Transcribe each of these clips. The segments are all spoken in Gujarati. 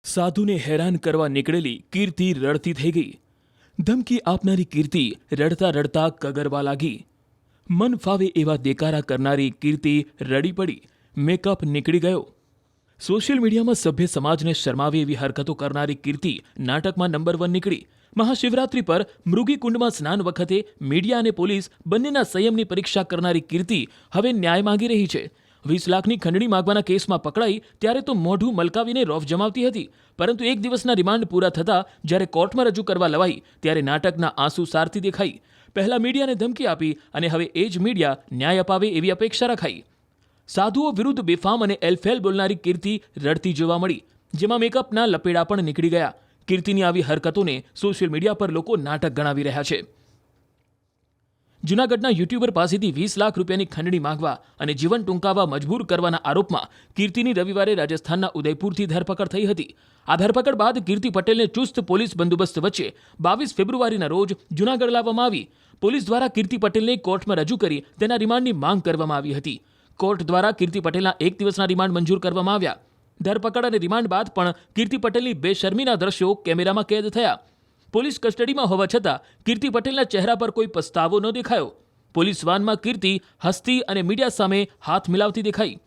સાધુને હેરાન કરવા નીકળેલી કીર્તિ રડતી થઈ ગઈ. ધમકી આપનારી કીર્તિ રડતા રડતા કગરવા લાગી. મન ફાવે એવા દેકારા કરનારી કીર્તિ રડી પડી. મેકઅપ નીકળી ગયો. સોશિયલ મીડિયામાં સભ્ય સમાજને શરમાવે એવી હરકતો કરનારી કીર્તિ નાટકમાં નંબર 1 નીકળી. મહાશિવરાત્રી પર મૃગીકુંડમાં સ્નાન વખતે મીડિયા અને પોલીસ બંનેના સંયમની પરીક્ષા કરનારી કીર્તિ હવે ન્યાય માંગી રહી છે. 20 લાખની ખંડણી માંગવાના કેસમાં પકડાઈ ત્યારે તો મોઢું મલકાવીને રોફ જમાવતી હતી, પરંતુ એક દિવસના રિમાન્ડ પૂરા થતાં જ્યારે કોર્ટમાં રજૂ કરવા લવાઈ ત્યારે નાટકના આંસુ સારતી દેખાઈ. પહેલા મીડિયાને ધમકી આપી અને હવે એ જ મીડિયા ન્યાય અપાવે એવી અપેક્ષા રખાઈ. સાધુઓ વિરુદ્ધ બેફામ અને એલફેલ બોલનારી કીર્તિ રડતી જોવા મળી, જેમાં મેકઅપના લપેડા પણ નીકળી ગયા. કીર્તિની આવી હરકતોને સોશિયલ મીડિયા પર લોકો નાટક ગણાવી રહ્યા છે. જૂનાગઢના યુટ્યુબર પાસેથી 20 લાખ રૂપિયાની ખંડણી માંગવા અને જીવન ટૂંકાવવા મજબૂર કરવાના આરોપમાં કીર્તિની રવિવારે રાજસ્થાનના ઉદયપુરથી ધરપકડ થઈ હતી. આ ધરપકડ બાદ કીર્તિ પટેલને ચુસ્ત પોલીસ બંદોબસ્ત વચ્ચે 22 ફેબ્રુઆરીના રોજ જૂનાગઢ લાવવામાં આવી. પોલીસ દ્વારા કીર્તિ પટેલને કોર્ટમાં રજૂ કરી તેના રિમાન્ડની માંગ કરવામાં આવી હતી. કોર્ટ દ્વારા કીર્તિ પટેલના 1 દિવસના રિમાન્ડ મંજૂર કરવામાં આવ્યા. ધરપકડ અને રિમાન્ડ બાદ પણ કીર્તિ પટેલની બેશર્મીના દ્રશ્યો કેમેરામાં કેદ થયા. પોલીસ કસ્ટડીમાં હોવા છતાં કીર્તિ પટેલના ચહેરા પર કોઈ પસ્તાવો ન દેખાયો. પોલીસ વાનમાં કીર્તિ હસતી અને મીડિયા સામે હાથ મિલાવતી દેખાઈ.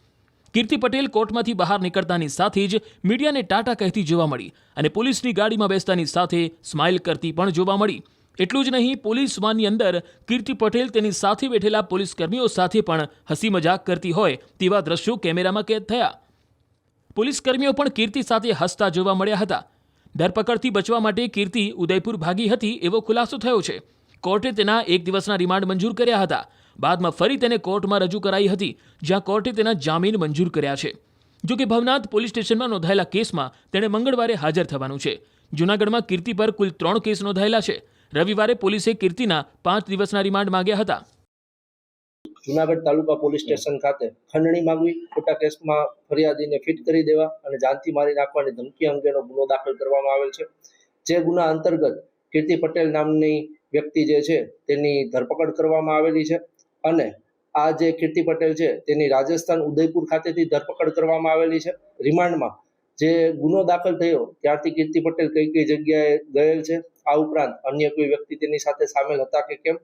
કીર્તિ પટેલ કોર્ટમાંથી બહાર નીકળતાની સાથે જ મીડિયાને ટાટા કહેતી જોવા મળી અને પોલીસની ગાડીમાં બેસતાની સાથે સ્માઇલ કરતી પણ જોવા મળી. એટલું જ નહીં, પોલીસ વાનની અંદર કીર્તિ પટેલ તેની સાથે બેઠેલા પોલીસ કર્મીઓ સાથે પણ હસી મજાક કરતી હોય તેવા દ્રશ્યો કેમેરામાં કેદ થયા. પોલીસ કર્મીઓ પણ કીર્તિ સાથે હસતા જોવા મળ્યા હતા. ધરપકડથી બચવા માટે કીર્તિ ઉદયપુર ભાગી હતી એવો ખુલાસો થયો છે. કોર્ટે તેના 1 દિવસના રિમાન્ડ મંજૂર કર્યા હતા. બાદમાં ફરી તેને કોર્ટમાં રજૂ કરાઈ હતી, જ્યાં કોર્ટે તેના જામીન મંજૂર કર્યા છે. જોકે ભવનાથ પોલીસ સ્ટેશનમાં નોંધાયેલા કેસમાં તેણે મંગળવારે હાજર થવાનું છે. જૂનાગઢમાં કીર્તિ પર કુલ 3 કેસ નોંધાયેલા છે. રવિવારે પોલીસે કીર્તિના 5 દિવસના રિમાન્ડ માંગ્યા હતા. જૂનાગઢ તાલુકા પોલીસ સ્ટેશન ખાતે ખંડણી માંગવી, ખોટા કેસમાં ફરિયાદીને ફિટ કરી દેવા અને જાનથી મારી નાખવાની ધમકી અંગેનો ગુનો દાખલ કરવામાં આવેલ છે. જે ગુના અંતર્ગત કીર્તિ પટેલ નામની વ્યક્તિ જે છે તેની ધરપકડ કરવામાં આવેલી છે અને આ જે કીર્તિ પટેલ છે તેની રાજસ્થાન ઉદયપુર ખાતેથી ધરપકડ કરવામાં આવેલી છે. રિમાન્ડમાં જે ગુનો દાખલ થયો ત્યારથી કીર્તિ પટેલ કઈ જગ્યાએ ગયેલ છે, આ ઉપરાંત અન્ય કોઈ વ્યક્તિ તેની સાથે સામેલ હતા કે કેમ,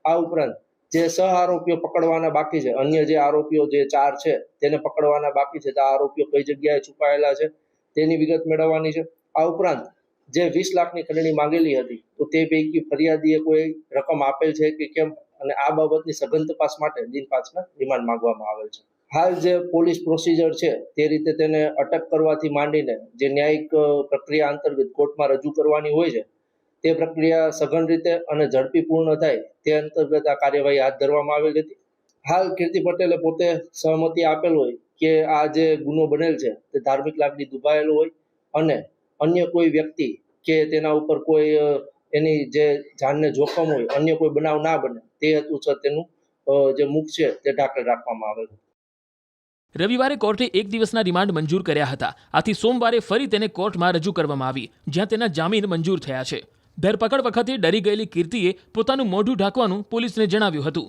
આ ઉપરાંત જે સહ આરોપીઓ પકડવાના બાકી છે, અન્ય જે આરોપીઓ જે 4 છે તેને પકડવાના બાકી છે, તો આ આરોપીઓ કઈ જગ્યાએ છુપાયેલા છે તેની વિગત મેળવવાની છે. આ ઉપરાંત જે 20 લાખની ખંડણી માંગેલી હતી તો તે પૈકી ફરિયાદીએ કોઈ રકમ આપેલ છે કે કેમ, અને આ બાબતની સઘન તપાસ માટે દિન 5ના રિમાન્ડ માંગવામાં આવેલ છે. હાલ જે પોલીસ પ્રોસિજર છે તે રીતે તેને અટક કરવાથી માંડીને જે ન્યાયિક પ્રક્રિયા અંતર્ગત કોર્ટમાં રજૂ કરવાની હોય છે તે પ્રક્રિયા સઘન રીતે અને ઝડપી પૂર્ણ થાય તે અંતર્ગત આ કાર્યવાહી હાથ ધરવામાં આવેલી હતી. હાલ કીર્તિ પટેલે પોતે સહમતિ આપેલ હોય કે આ જે ગુનો બનેલ છે તે ધાર્મિક લાગણી દુભાયેલો હોય અને અન્ય કોઈ વ્યક્તિ કે તેના ઉપર કોઈ એની જે જાનને જોખમ હોય, અન્ય કોઈ બનાવ ના બને તે હેતુસર તેનું જે મુખ છે તે ઢાંકલ રાખવામાં આવેલ. રવિવારે કોર્ટે 1 દિવસના રિમાન્ડ મંજૂર કર્યા હતા. આથી સોમવારે ફરી તેને કોર્ટમાં રજૂ કરવામાં આવી, જ્યાં તેના જામીન મંજૂર થયા છે. ધરપકડ વખતે ડરી ગયેલી કીર્તિએ પોતાનું મોઢું ઢાંકવાનું પોલીસને જણાવ્યું હતું.